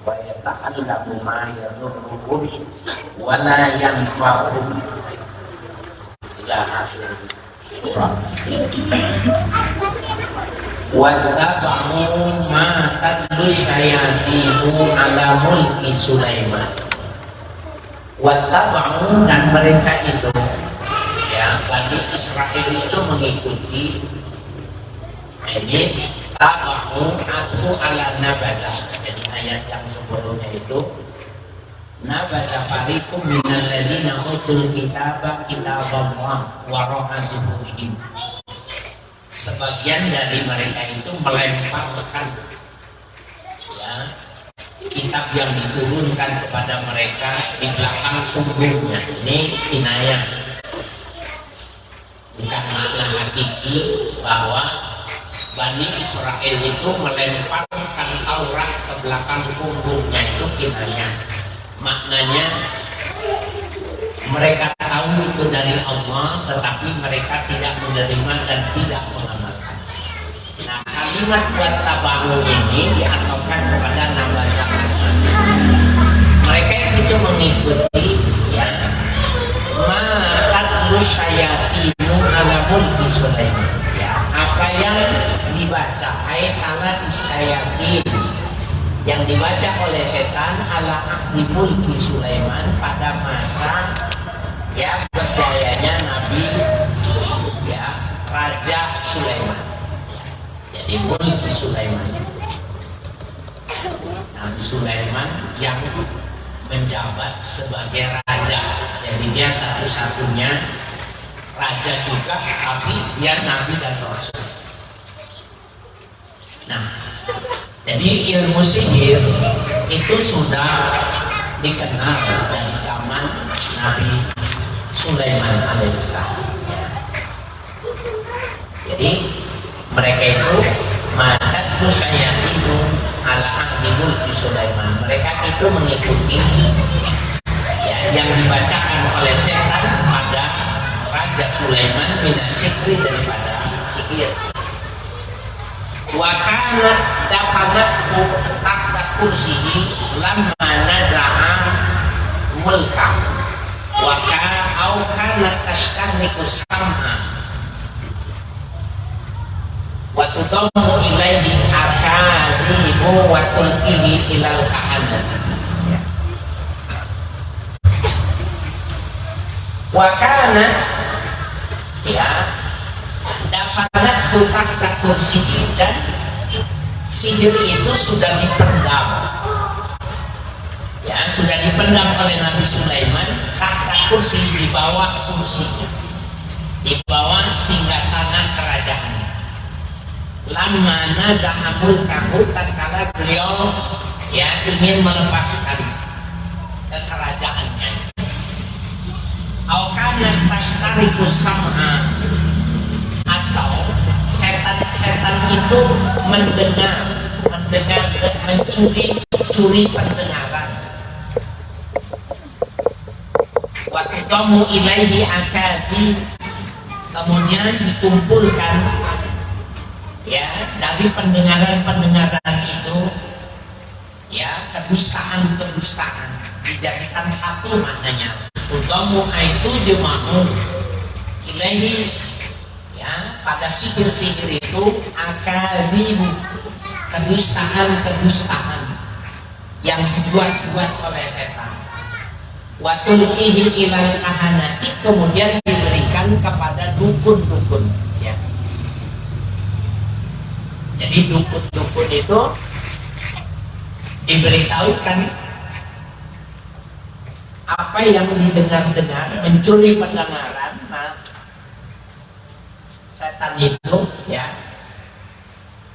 wa yata'allamu ma yadurruhum wa la yanfa'uhum ila akhir surah. Wattaba'u ma tatlu syayatinu ala mulki Sulaiman. Wattaba'u, dan mereka itu, ya, Bani Israel itu mengikuti. Ini taba'u atfu ala nabata. Jadi ayat yang sebelumnya itu nabata fariqum minal ladzina utul kitaba kitaballah wara'a zuhurihim. Sebagian dari mereka itu melemparkan, ya, kitab yang diturunkan kepada mereka di belakang punggungnya. Ini kinayah, bukan makna hakiki bahwa Bani Israel itu melemparkan Taurat ke belakang punggungnya. Itu kinayah. Maknanya mereka tahu itu dari Allah, tetapi mereka tidak menerima dan tidak mengamalkan. Nah, kalimat wattaba'u ini diatofkan kepada nabata. Mereka itu mengikuti, ya, ma tatlu syayatinu ala mulki Sulaiman, ya, apa yang dibaca ayat alat syayatin yang dibaca oleh setan ala ahli mulki Sulaiman pada masa, ya, berjayanya Nabi, ya, Raja Sulaiman, ya. Jadi mulki Sulaiman, Nabi Sulaiman yang menjabat sebagai raja. Jadi dia satu-satunya raja juga, tapi dia Nabi dan Rasul. Nah, jadi ilmu sihir itu sudah dikenal dari zaman Nabi Sulaiman alaihissalam. Jadi mereka itu madat musyayatinu ala ahli mulki Sulaiman. Mereka itu mengikuti, ya, yang dibacakan oleh setan pada Raja Sulaiman minas sihri, daripada sihir. Wa kanat dafanathu tahta kursihi lamma naza'a mulka wa kanat tashtahriku sam'a wa tudammu ilaihi akadimu wa tulqihi ilal kahanat. Wa kanat, ya, dafanat tahta kursihi, dan sihir itu sudah dipendam, ya, sudah dipendam oleh Nabi Sulaiman tahta kursi, di bawah kursinya, di bawah singgasana kerajaan. Lama naza'a mulkahu, tatkala beliau, ya, ingin melepaskan kekerajaannya. Au kana tashtariku sam'a, atau setan itu mendengar, mencuri pendengaran. Waktu kamu ilaihi akadi, kemudian dikumpulkan, ya, dari pendengaran itu, ya, kedustaan dijadikan satu maknanya. Utamu itu jema'u ilaihi, ya, pada sihir-sihir itu akadimu, kedustaan yang dibuat-buat oleh setan. Wa tulqihi ilal kahanati, kemudian diberikan kepada dukun-dukun, ya. Jadi dukun-dukun itu diberitahukan apa yang didengar-dengar, mencuri pendengaran. Nah, setan itu, ya,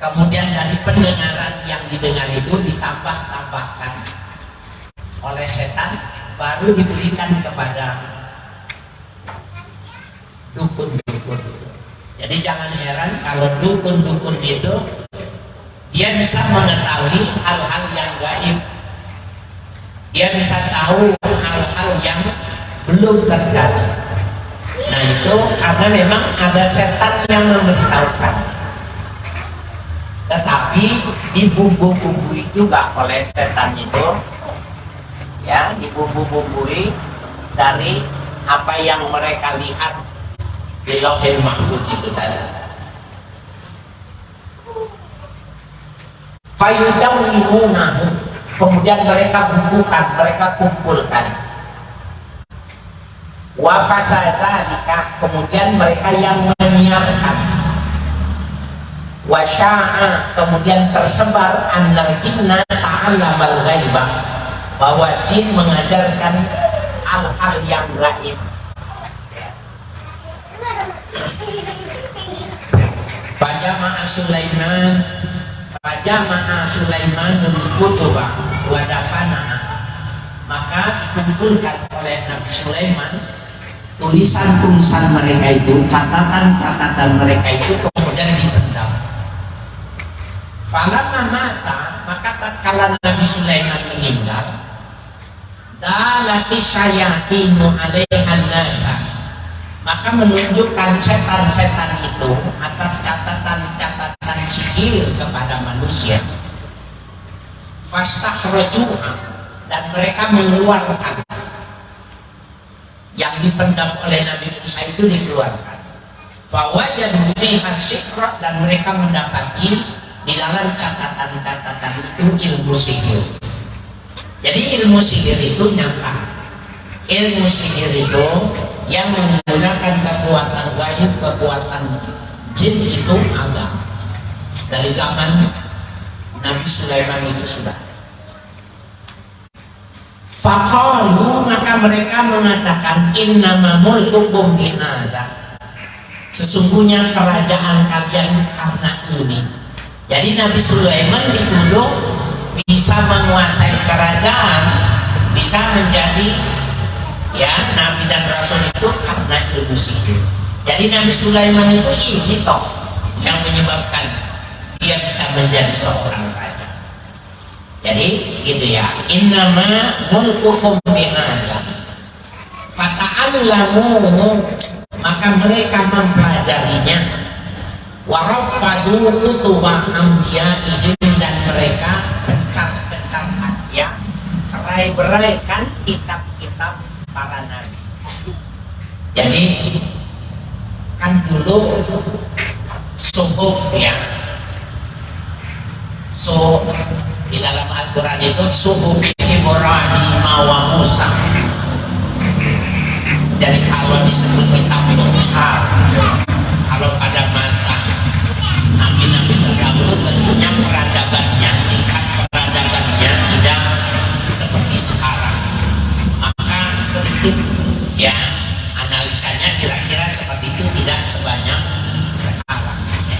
kemudian dari pendengaran yang didengar itu ditambah-tambahkan oleh setan, baru diberikan kepada dukun-dukun. Jadi jangan heran kalau dukun-dukun itu dia bisa mengetahui hal-hal yang gaib, dia bisa tahu hal-hal yang belum terjadi. Nah, itu karena memang ada setan yang memberitahukan. Tetapi Tapi dibumbu-bumbui juga oleh setan itu, ya, dibumbu-bumbui dari apa yang mereka lihat di Lauhil Mahfuz itu tadi. Fayudawwimunahu, kemudian mereka bumbukan, mereka kumpulkan. Wa fasadzalika, kemudian mereka yang menyiarkan. Wa sya'a, kemudian tersebar annal jinna ta'allamal ghaibah, bahwa jin mengajarkan hal-hal yang gaib. Fajama'a Sulaimanul kutuba wa dafanaha, maka dikumpulkan oleh Nabi Sulaiman tulisan-tulisan mereka itu, catatan-catatan mereka itu, kemudian dipendam. Falamma mata, maka tatkala Nabi Sulaiman meninggal, dalati syayatinu alaihan nasa, maka menunjukkan setan-setan itu atas catatan-catatan sihir kepada manusia. Fastakhrajuha, dan mereka mengeluarkan yang dipendam oleh Nabi Musa itu, dikeluarkan. Fawajadu fiha sihra, dan mereka mendapati di dalam catatan-catatan itu ilmu sihir. Jadi ilmu sihir itu nyata. Ilmu sihir itu yang menggunakan kekuatan gaib, kekuatan jin itu ada dari zaman Nabi Sulaiman itu sudah. Faqalu, maka mereka mengatakan innama mulkukum bihadza, sesungguhnya kerajaan kalian karena ini. Jadi Nabi Sulaiman dituduh bisa menguasai kerajaan, bisa menjadi, ya, nabi dan rasul itu karena ilmu sihir. Jadi Nabi Sulaiman itu ini toh yang menyebabkan dia bisa menjadi seorang raja. Jadi gitu ya, innama mulkukum bihadza fata'allamuhu, maka mereka mempelajarinya. Warafadu kutuba anbiya'ihim, dan mereka pecat-pecat, ya, cerai-beraikan kitab-kitab para nabi. Jadi kan dulu suhuf, ya, so di dalam Al-Quran itu suhuf Ibrahim wa Musa. Jadi kalau disebut kitab itu besar, kalau pada masa nabi-nabi terdahulu tentunya peradabannya, tingkat peradabannya tidak seperti sekarang, maka sedikit, ya, analisanya kira-kira seperti itu, tidak sebanyak sekarang, ya.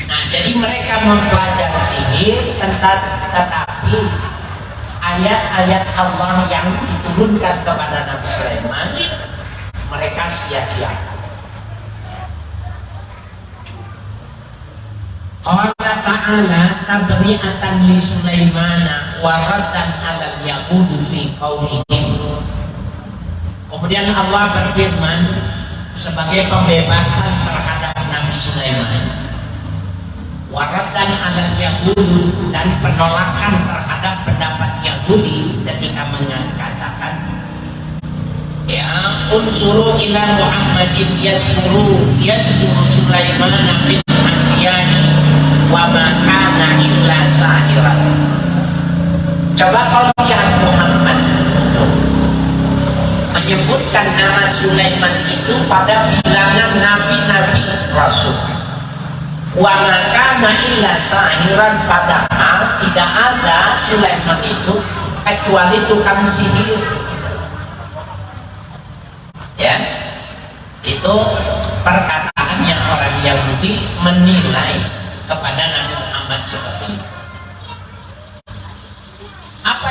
Nah, jadi mereka mempelajari sihir, tetapi ayat-ayat Allah yang diturunkan kepada Nabi Sulaiman mereka sia-siakan. Qala ta'ala tabri'atan li Sulaimana wa raddan 'alal yahudi fi qaulihim. Kemudian Allah berfirman sebagai pembebasan terhadap Nabi Sulaiman, wa raddan 'alal yahudi, dan penolakan terhadap pendapat Yahudi ketika mengatakan, ya, unsuru ila Muhammadin yazkuru Sulaiman fil anbiya'i wa ma kana illa sahiran. Coba kau lihat Muhammad itu menyebutkan nama Sulaiman itu pada bilangan nabi-nabi rasul. Wa ma kana illa sahiran, padahal tidak ada Sulaiman itu kecuali tukang sihir. Ya, itu perkataan yang orang Yahudi menilai kepada Nabi Muhammad seperti itu. Apa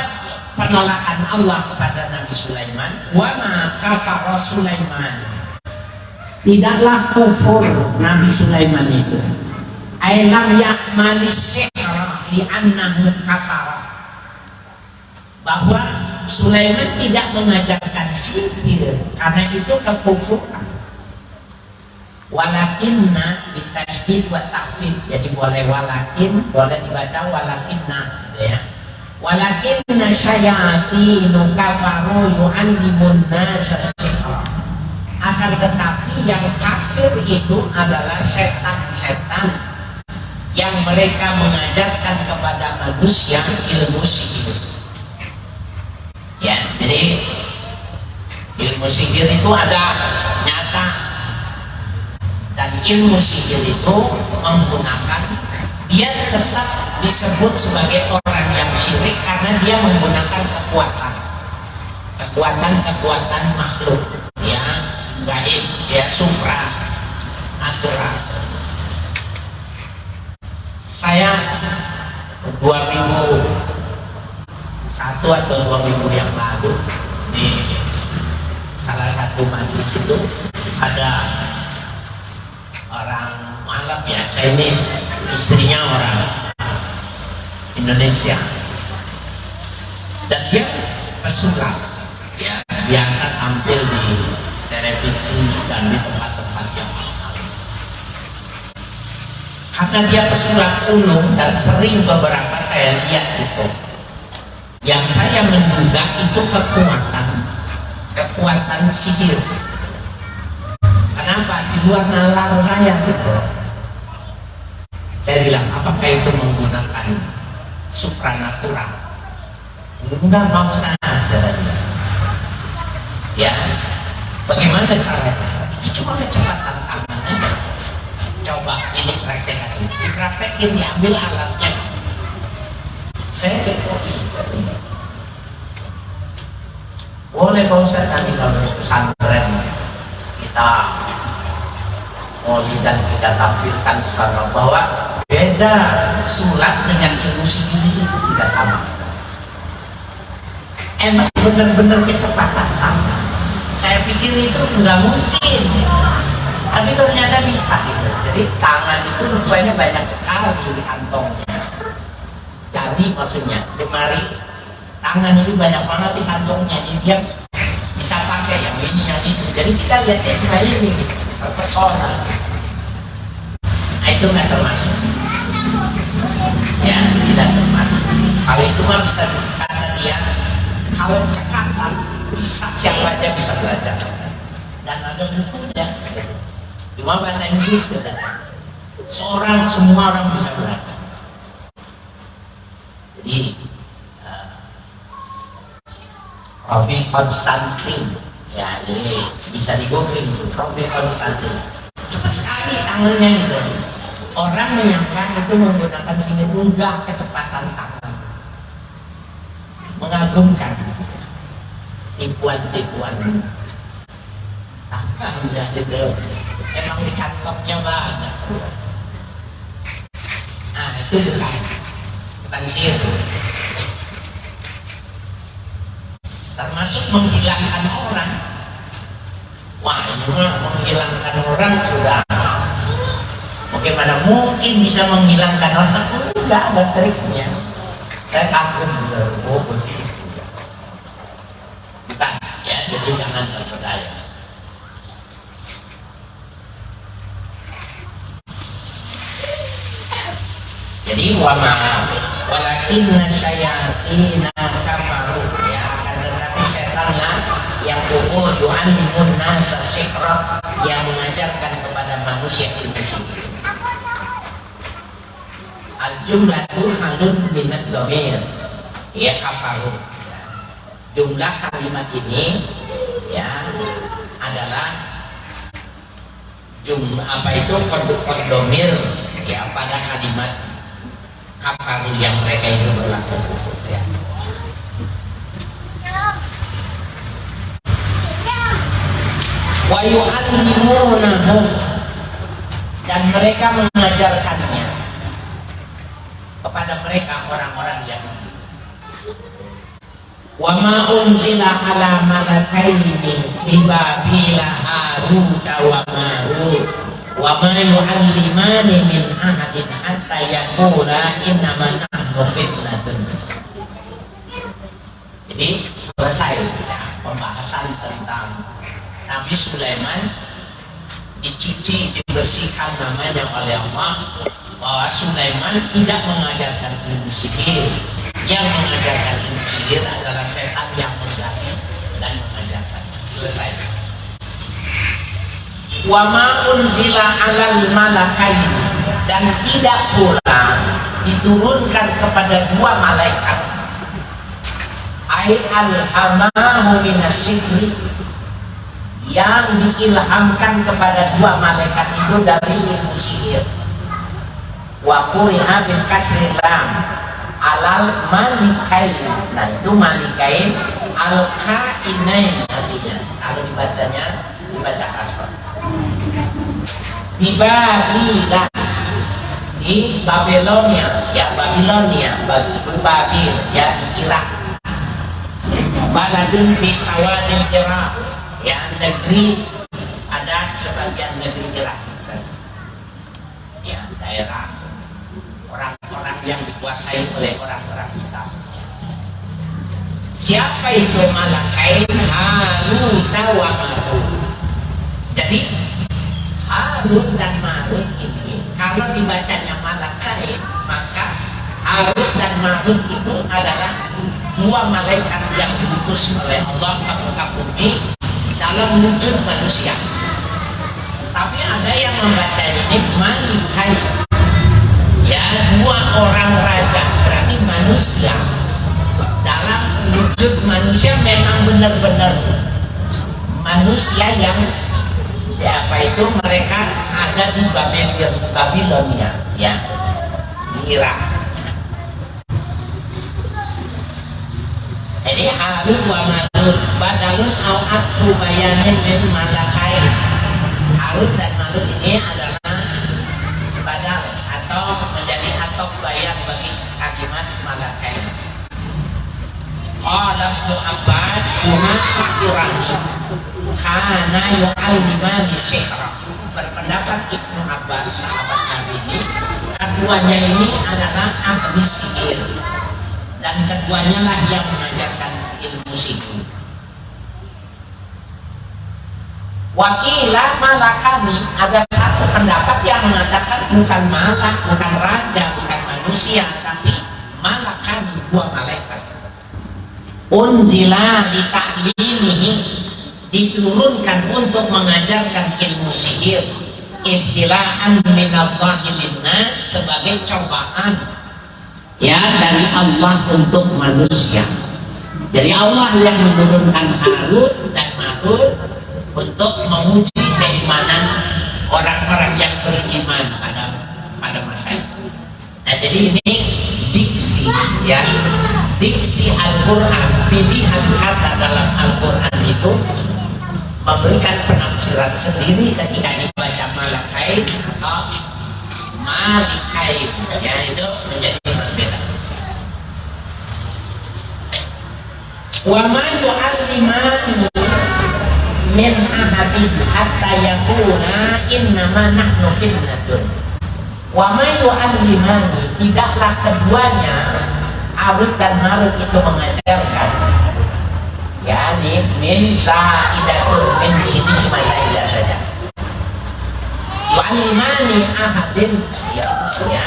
penolakan Allah kepada Nabi Sulaiman? Wa ma kafara Sulaiman, tidaklah kufur Nabi Sulaiman itu. Ailam ya'malis sihra li'annahu kafara, bahwa Sulaiman tidak mengajarkan sihir karena itu kekufuran. Walakinna bitasydid wa takhfif, jadi boleh walakin, boleh dibaca walakinna gitu ya. Walakinna syayatinu kafaru yu'allimun nasa sihra. Akan tetapi yang kafir itu adalah setan-setan yang mereka mengajarkan kepada manusia ilmu sihir. Ya, jadi ilmu sihir itu ada nyata, dan ilmu sihir itu menggunakan, dia tetap disebut sebagai orang yang syirik karena dia menggunakan kekuatan makhluk, ya, gaib, ya, supra natural. Saya 2001 atau 2 minggu yang lalu di salah satu majelis itu ada orang Arab, ya, Chinese, istrinya orang Indonesia, dan dia pesulap, ya, biasa tampil di televisi dan di tempat-tempat yang mahal. Karena dia pesulap ulung dan sering beberapa saya lihat itu, yang saya menduga itu kekuatan sihir. Kenapa? Di luar nalar saya gitu. Saya bilang, apakah itu menggunakan supranatural? Enggak, mau Ustaz, kata dia. Ya, bagaimana caranya? Itu cuma kecepatan tangannya. Coba ini praktek, dipraktekin, diambil alatnya. Saya kekoi. Boleh Pak Ustaz, nanti kalau pesantren kita dan kita tampilkan sana bahwa beda sulap dengan ilmu sihir itu tidak sama. Emang benar-benar kecepatan tangan. Saya pikir itu nggak mungkin, tapi ternyata bisa gitu. Jadi tangan itu rupanya banyak sekali di kantongnya. Jadi maksudnya jemari tangan ini banyak banget di kantongnya, jadi dia bisa pakai yang ini yang itu. Jadi kita lihat kayak ini gitu, terpesona. Nah, itu nggak termasuk, ya, tidak termasuk. Kalau itu mah bisa, kata dia, kalau cekatan bisa, siapa aja bisa belajar, dan ada bukunya, cuma bahasa Inggris katanya. Semua orang bisa belajar. Jadi Robi Konstantin, ya, jadi bisa di googling Robi Konstantin, cepat sekali tangannya gitu. Orang menyangka itu menggunakan sihir, enggak, kecepatan tangan, mengagumkan. Tipuan-tipuan tangannya gitu, emang di kantongnya banyak. Nah, itu bukan sihir, termasuk menghilangkan orang. Wah, ini mah menghilangkan orang sudah, bagaimana mungkin bisa menghilangkan orang? Enggak ada triknya. Saya kagum benar, oh begitu. Bukan, ya, jadi jangan terpedaya. Jadi walakinna syayatina kafaru, ya, akan tetapi setanlah yang kufur, yu'allimun nasa sihra, yang mengajarkan kepada manusia ilmu sihir. Al-jumlatu halun minad dhamir, ya, kafaru. Jumlah kalimat ini, ya, adalah jumlah apa itu kondomir, ya, pada kalimat kafaru yang mereka itu berlaku kufur, ya. Wa yu'allimunahum, dan mereka mengajarkannya kepada mereka orang-orang yang wa ma unzila ala malakaini bi babila harut wa marut wa ma yu'allimani min ahadin hatta yaqula innama nahnu fitnatun. Jadi selesai, ya, pembahasan tentang Nabi Sulaiman dicuci, dibersihkan namanya oleh Allah, bahwa Sulaiman tidak mengajarkan ilmu sihir. Yang mengajarkan ilmu sihir adalah setan yang menggait dan mengajarkan. Selesai. Wa ma unzila 'alal malakaini, dan tidak pula diturunkan kepada dua malaikat. Ai alhamahu minasyikri, yang diilhamkan kepada dua malaikat itu dari ilmu sihir. Wa quri'a bil kasri lam alal malikain. Nah itu malikain al kainain artinya. Kalau dibacanya dibaca kasrah. Di Babila, di Babilonia, ya Babilonia, Babil, ya di Irak. Baladun fi sawadil Irak, ya negeri, ada sebagian negeri Irak, ya daerah orang-orang yang dikuasai oleh orang-orang hitam. Siapa itu malakain? Harut wa Marut. Jadi Harut dan Marut ini kalau dibacanya malakain, maka Harut dan Marut itu adalah dua malaikat yang diutus oleh Allah ke muka bumi dalam wujud manusia. Tapi ada yang membaca ini malikain, ya dua orang raja, berarti manusia dalam wujud manusia, memang benar-benar manusia yang ya apa itu, mereka ada di Babilonia, ya di Irak. Jadi Harut wa Marut badalun au atfu bayanin lil malakain. Harut dan Marut ini adalah badal atau menjadi atok bayan bagi kalimat malakain. Qala Ibnu Abbas huma sakirani kana yu'allimani sihra. Berpendapat Ibnu Abbas, sahabat Nabi ini, keduanya ini adalah ahli sihir dan keduanya lah yang mengajarkan ilmu sihir. Wakilah malakani, ada satu pendapat yang mengatakan bukan malak, bukan raja, bukan manusia, tapi malakani, dua malaikat. Unzila li ta'limihi, diturunkan untuk mengajarkan ilmu sihir, ibtilaan minallahi linnas, sebagai cobaan ya dari Allah untuk manusia. Jadi Allah yang menurunkan Harut dan Marut untuk menguji keimanan orang-orang yang beriman pada masa itu. Nah jadi ini diksi, ya diksi Al-Quran, pilihan kata dalam Al-Quran itu memberikan penafsiran sendiri ketika dibaca malakain atau malikain, ya itu menjadi berbeda. Wa ma yu'allimani min ahadin hatta yakuna innama nahnu fitnatun. Wa ma yu'allimani, tidaklah keduanya Harut dan Marut itu mengajarkan, ya di min zaidatun, min di sini cuma zaidah saja. Yu'allimani ahadin, ya itu ya,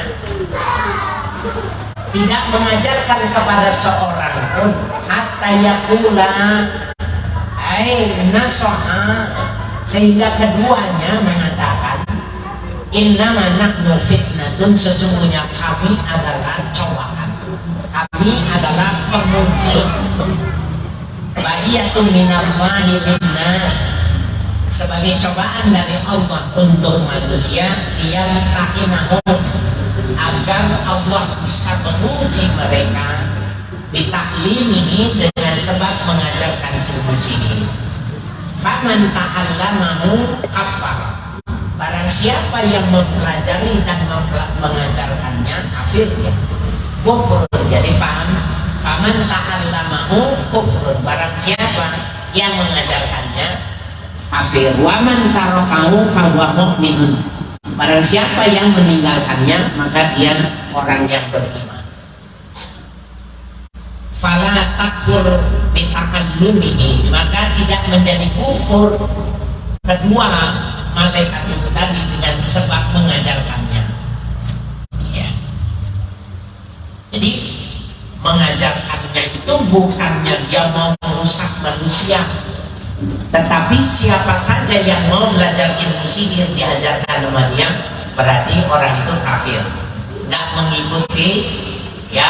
tidak mengajarkan kepada seorang pun hatta yakula ai nasoha, sehingga keduanya mengatakan innama nahnu fitnatun, sesungguhnya kami adalah cobaan, kami adalah penguji. Baliyatun minallahi linnas, sebagai cobaan dari Allah untuk manusia, liyamtahinahum, agar Allah bisa menguji mereka, bitaklimihi, dengan sebab mengajarkan ilmu sihir. Faman ta'allamahu kafar, barang siapa yang mempelajari dan mengajarkannya kafir, ya kufur. Jadi faman ta'allamahu kufrun, barang siapa yang mengajarkannya kafir. Waman tarakahu fahuwa mu'minun, barang siapa yang meninggalkannya maka dia orang yang beriman. Fala takfur bita'allumihi, maka tidak menjadi kufur kedua malaikat itu tadi dengan sebab mengajarkannya. Ya. Jadi mengajarkannya itu bukannya dia mau merusak manusia, tetapi siapa saja yang mau belajar ilmu sihir diajarkan sama dia, berarti orang itu kafir, nggak mengikuti ya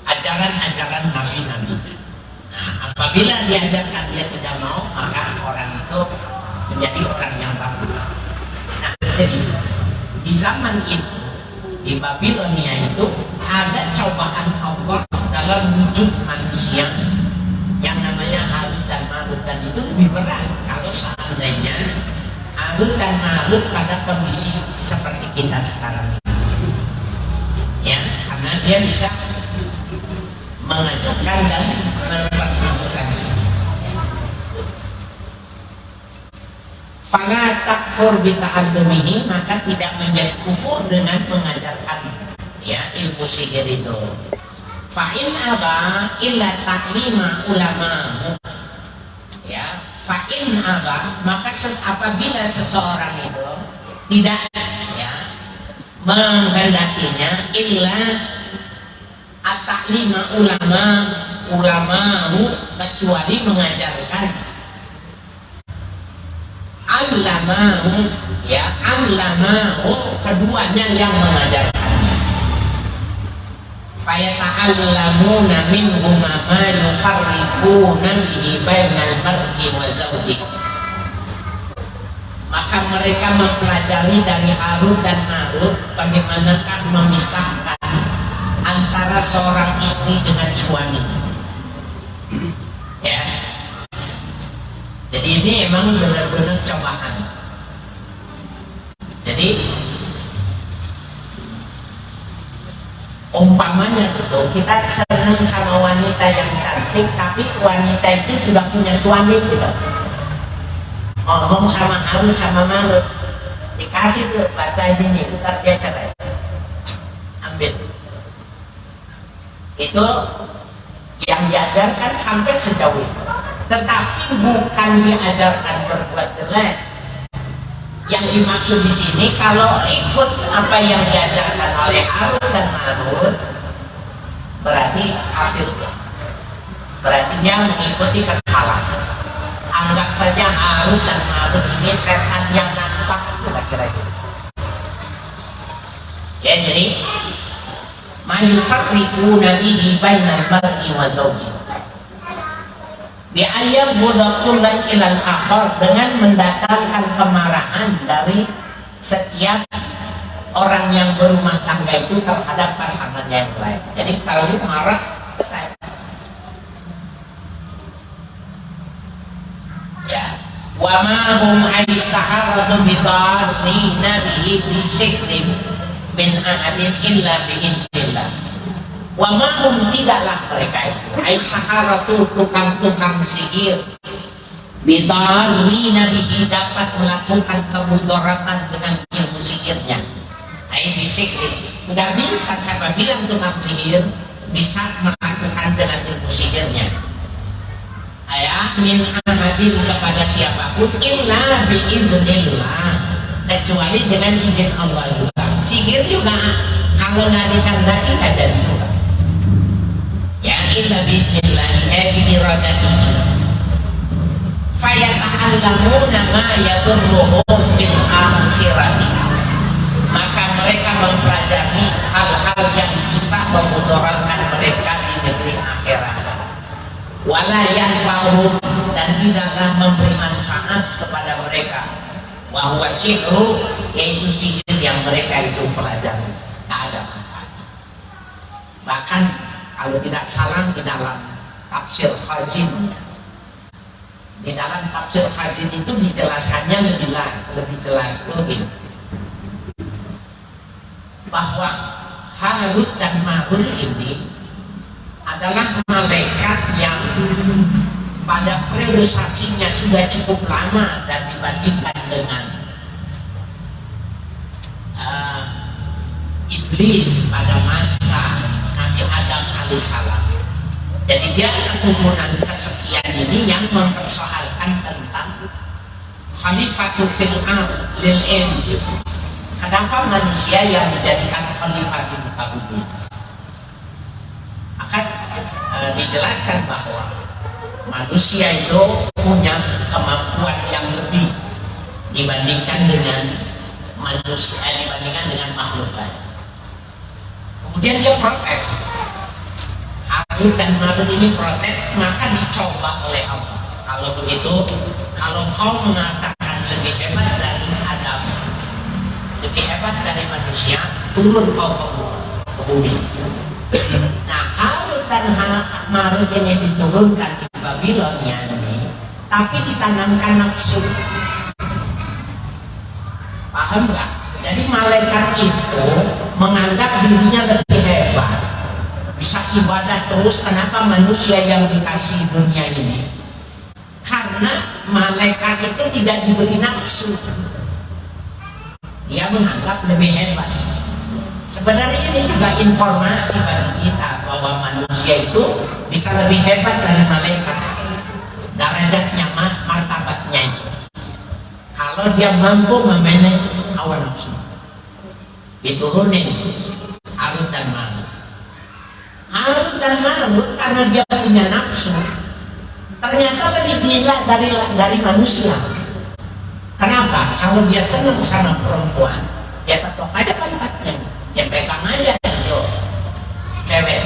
ajaran-ajaran nabi-nabi. Nah, apabila diajarkan dia tidak mau, maka orang itu menjadi orang yang bagus. Nah, jadi di zaman itu di Babilonia itu ada cobaan Allah dalam wujud manusia yang namanya Harut dan Marut, dan itu lebih berat kalau seandainya Harut dan Marut pada kondisi seperti kita sekarang ini. Ya, karena dia bisa mengajarkan dan mempertunjukkan sini. Fala takfur bi ta'allumihi, maka tidak menjadi kufur dengan mengajarkan ya ilmu sihir itu. Fa in aba illa ta'lima ulama, ya fa in aba, maka apabila seseorang itu tidak ya menghendakinya illa at-ta'lima ulamahu, kecuali mengajarkan allamahu, ya allamahu, keduanya yang mengajarkan. Fayata'allamuna minhum ma yufarriquna bihi bainal mar'i wa zawji, maka mereka mempelajari dari Harut dan Marut bagaimanakah memisahkan antara seorang istri dengan suami. Ya. Jadi ini emang benar-benar cobaan. Jadi umpamanya gitu, kita senang sama wanita yang cantik, tapi wanita itu sudah punya suami gitu. Ngomong sama Harut sama Marut, dikasih tuh baca ini, ntar dia cerai, ambil. Itu yang diajarkan sampai sejauh itu. Tetapi bukan diajarkan berbuat jelek. Yang dimaksud di sini kalau ikut apa yang diajarkan oleh Harut dan Marut, berarti kafir. Berarti dia mengikuti kesalahan. Anggap saja Harut dan Marut ini setan yang nampak, kira-kira gitu. Ya, jadi mayufarriquna bihi bainal mar'i wa zawji, bi'ayyam budakullan ilan akhar, dengan mendatangkan kemarahan dari setiap orang yang berumah tangga itu terhadap pasangannya yang lain. Jadi kalau ini marah, ya, wa ma hum aisaharatu bidarrina bihi bisikrim min ahadin illa bi'idnillah. Wa mahum, tidaklah mereka itu aisaharatu, tukang-tukang sihir, bidarrina bihi, dapat melakukan kemudaratan dengan ilmu sihirnya. Ai bisikrim, tidak bisa siapa bilang tukang sihir bisa melakukan dengan ilmu sihirnya. Ayat min ahadin, kepada siapapun, illa biiznillah, kecuali dengan izin Allah juga. Sihir juga kalau nggak dikehendaki nggak jadi juga. Ya illa biiznillahi biiradatihi. Fayata'allamuna ma yadurruhum fil akhirati, maka mereka mempelajari hal-hal yang bisa memudaratkan mereka di negeri akhirat. Wala yanfa'uhum, dan tidaklah memberi manfaat kepada mereka. Wa huwa sihru, yaitu sihir yang mereka itu pelajari, tak ada manfaat. Bahkan kalau tidak salah di dalam tafsir Khazin, di dalam tafsir Khazin itu dijelaskannya lebih jelas tuh bahwa Harut dan Marut ini adalah malaikat yang pada periodisasinya sudah cukup lama dan dibandingkan dengan iblis pada masa Nabi Adam alaihissalam. Jadi dia keturunan kesekian ini yang mempersoalkan tentang khalifatul fil ard lil ins. Kenapa manusia yang dijadikan khalifah di muka bumi? Akan dijelaskan bahwa manusia itu punya kemampuan yang lebih dibandingkan dengan manusia, dibandingkan dengan makhluk lain. Kemudian dia protes. Harut dan Marut ini protes, maka dicoba oleh Allah. Kalau begitu, kalau kau mengatakan lebih hebat dari Adam, lebih hebat dari manusia, turun kau ke bumi. Nah, Harut dan Marut ini diturunkan di Babilonia ini, tapi ditanamkan nafsu. Paham nggak? Jadi malaikat itu menganggap dirinya lebih hebat, bisa ibadah terus. Kenapa manusia yang dikasih dunia ini? Karena malaikat itu tidak diberi nafsu. Dia menganggap lebih hebat. Sebenarnya ini juga informasi bagi kita bahwa manusia itu bisa lebih hebat dari malaikat. Derajatnya, martabatnya itu. Kalau dia mampu memanage hawa nafsu, diturunin Harut dan Marut. Harut dan Marut karena dia punya nafsu, ternyata lebih gila dari manusia. Kenapa? Kalau dia senang sama perempuan, dia ketok aja pantatnya, dia pegang aja itu cewek.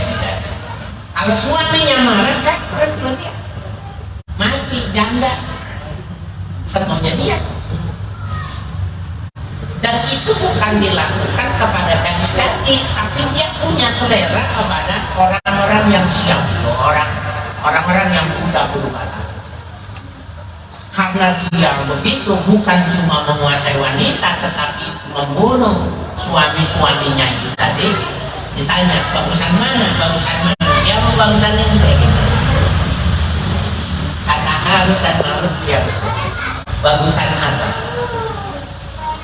Kalau suaminya marah, kan dia mati, janda, semuanya dia. Dan itu bukan dilakukan kepada gadis-gadis, tapi dia punya selera kepada orang-orang yang siap, orang-orang yang muda berubah. Karena dia begitu, bukan cuma menguasai wanita, tetapi membunuh suami-suaminya itu tadi. Ditanya, bagusan mana? Bagusan mana? Dia mau bagusan ini kayak gitu. Kata Harut dan Marut, dia bagusan apa?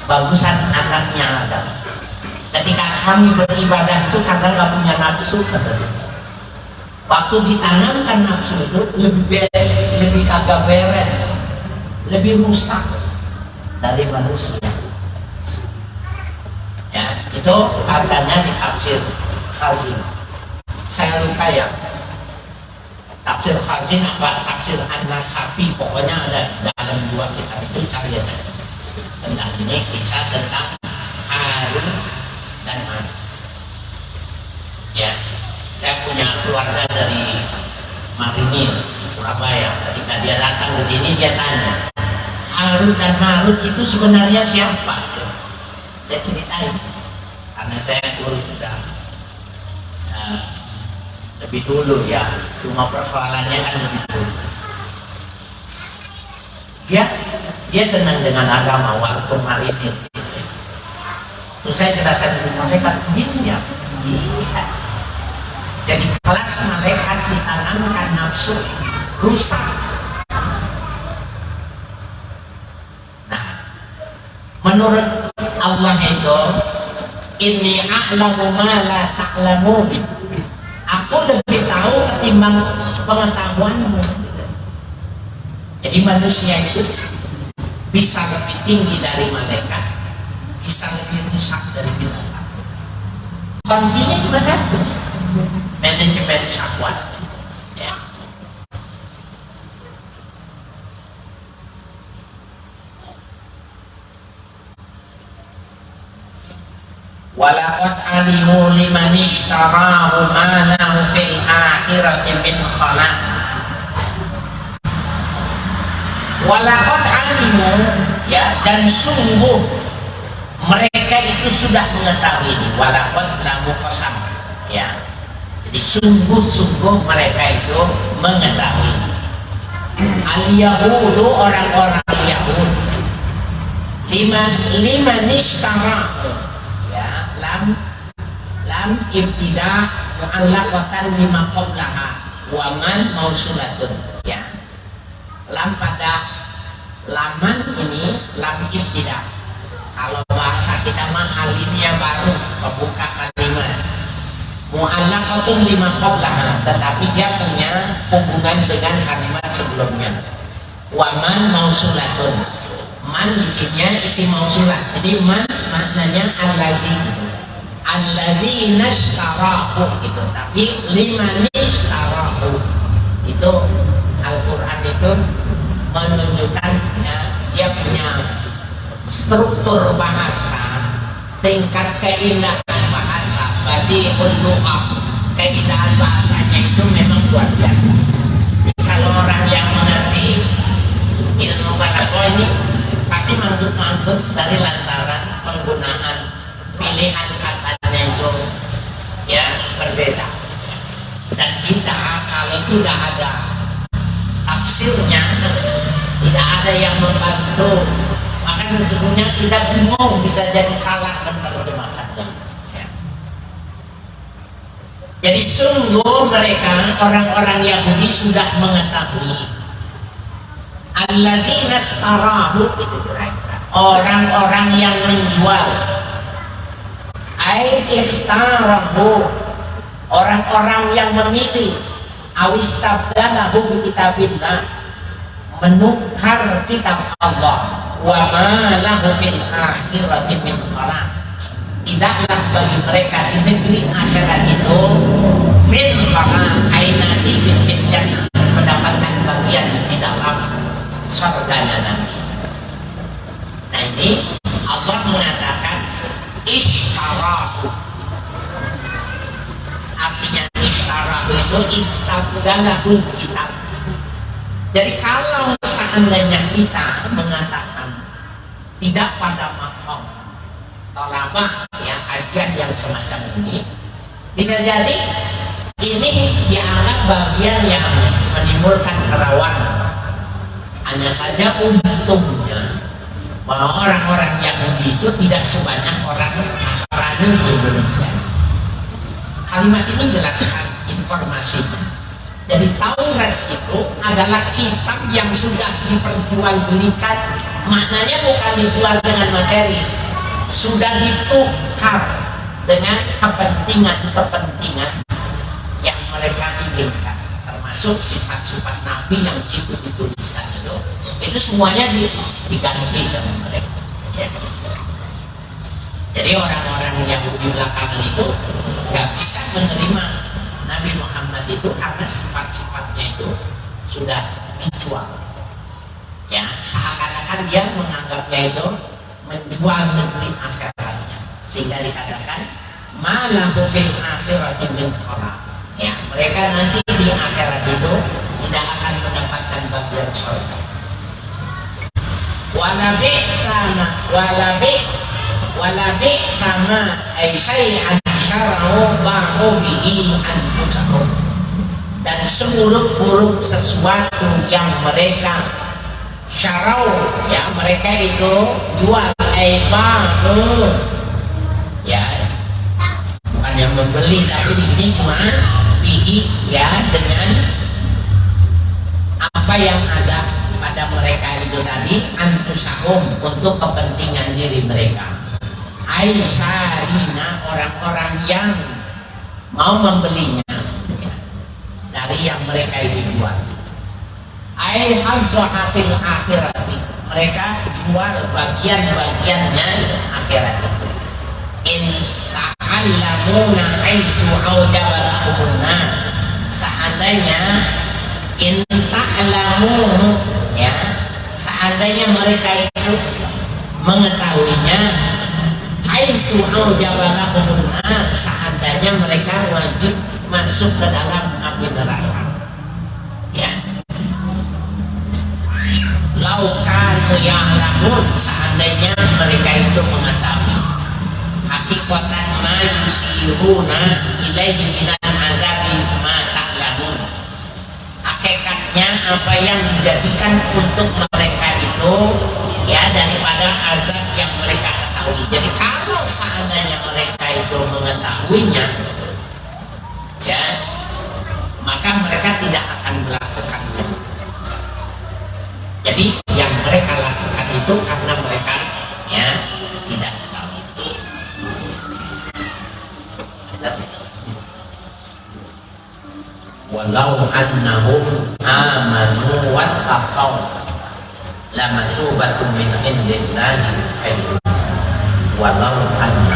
Bagusan anaknya Adam. Ketika kami beribadah itu karena gak punya nafsu, katanya. Waktu ditanamkan nafsu itu lebih kagak beres, lebih rusak dari manusia. Ya, itu katanya di tafsir Khazin. Saya lupa ya. Tafsir Khazin apa tafsir An-Nasafi, pokoknya ada dalam dua kitab itu, cari aja. Tentang ini kisah tentang Harut dan Marut. Ya, saya punya keluarga dari Marinir, Surabaya. Ketika dia datang ke sini, dia tanya, Harut dan Marut itu sebenarnya siapa? Saya ceritain, karena saya dulu sudah lebih dulu ya, cuma persoalannya kan lebih dulu. Dia senang dengan agama walaupun marinir. Terus saya jelaskan di malaikat gitu ya. Iya. Jadi kelas malaikat ditanamkan nafsu, rusak. Nah, menurut Allah itu, inni a'lamu ma la ta'lamun. Aku lebih tahu ketimbang pengetahuanmu. Jadi manusia itu bisa lebih tinggi dari malaikat, bisa lebih rusak dari binatang. Kuncinya cuma satu, manajemen syahwat. Ya. Walaqad alimu liman ishtarahu ma lahu fil akhirati min khalaq. Walaqad alimu, ya, dan sungguh mereka itu sudah mengetahui ini. Walaqad lamu qasam, ya. Jadi sungguh-sungguh mereka itu mengetahui. Al-Yahudu, orang-orang Yahud, liman ishtarahu, ya, lam ibtida mu'allaqatan lima qablaha wa man mausulatun, ya. Lam pada laman ini lam ibtida. Kalau bahasa kita mah alinea baru, pembuka kalimat. Mu'allaqatun lima qablaha, tetapi dia punya hubungan dengan kalimat sebelumnya. Wa man mausulatun. man di sini isim mausulah. Jadi man maknanya allazi. Allazi nashtarahu gitu. Tapi liman ishtarahu itu Al-Quran itu menunjukkan ya, dia punya struktur bahasa, tingkat keindahan bahasa, badi'ul lughah, keindahan bahasanya itu memang luar biasa. Jadi kalau orang yang mengerti ilmu balaghah ini pasti manggut-manggut dari lantaran penggunaan pilihan katanya itu ya berbeda. Dan kita kalau tidak ada tafsirnya, tidak ada yang membantu, maka sesungguhnya kita bingung, bisa jadi salah menerjemahkannya. Ya. Jadi sungguh mereka orang-orang Yahudi sudah mengetahui alladzina ishtarahu itu orang-orang yang menjual, ai iftarahu orang-orang yang memilih, awistabdalahu bi kitabillah menukar kitab Allah, wa ma lahu fil akhirati min khalaq, tidaklah bagi mereka di negeri akhirat itu min khalaq ai nasibin fil jannah, mendapatkan bagian di dalam surganya nanti. Nah ini Allah mengatakan ishtarahu, artinya ishtarahu itu istabdalahul kitab. Jadi kalau seandainya kita mengatakan tidak pada makom tolabah ya kajian yang semacam ini, bisa jadi ini dianggap bagian yang menimbulkan kerawanan. Hanya saja untungnya bahwa orang-orang Yahudi itu tidak sebanyak orang Nasrani di Indonesia. Kalimat ini jelaskan informasinya. Jadi Taurat itu adalah kitab yang sudah diperjualbelikan, maknanya bukan dijual dengan materi, sudah ditukar dengan kepentingan-kepentingan yang mereka inginkan, termasuk sifat-sifat Nabi yang situ dituliskan itu semuanya diganti sama mereka. Ya. Jadi orang-orang Yahudi belakangan itu nggak bisa menerima Nabi Muhammad itu karena sifat-sifatnya itu sudah dijual. Ya, seakan-akan dia menganggapnya itu menjual negeri akhiratnya, sehingga dikatakan malahu fil akhirati min khalaq. Ya, mereka nanti di akhirat itu tidak akan mendapatkan bagian surga. Walabi sama aisyai'an syara'u ba'u bihi anfusahum, dan seburuk-buruk sesuatu yang mereka syara'u ya mereka itu jual, ba'u ya bukan yang membeli, tapi di sini cuma bihi ya dengan apa yang ada pada mereka itu tadi, anfusahum untuk kepentingan diri mereka, aisyarina orang-orang yang mau membelinya ya, dari yang mereka itu jual, ai hazzaha fil akhirati, mereka jual bagian-bagiannya akhirat itu. In ta'allamuna aisu aujabalahumna, seandainya in ta'lamu ya, seandainya mereka itu mengetahuinya, aisu aujabalahumna, seandainya mereka wajib masuk ke dalam api neraka ya, laukanu ya'lamun, seandainya mereka itu mengetahui hakikatan ma yusiruna ilaihi minal azabi ma ta'lamun, hakikatnya apa yang dijadikan untuk mereka itu ya daripada azab yang mereka ketahui. Jadi kalau seandainya mereka itu mengetahuinya ya, maka mereka tidak akan melakukannya. Jadi yang mereka lakukan itu karena mereka ya tidak tahu. Walau annahum amanu wattaqau, la masubatun min indillahi khairun walau anna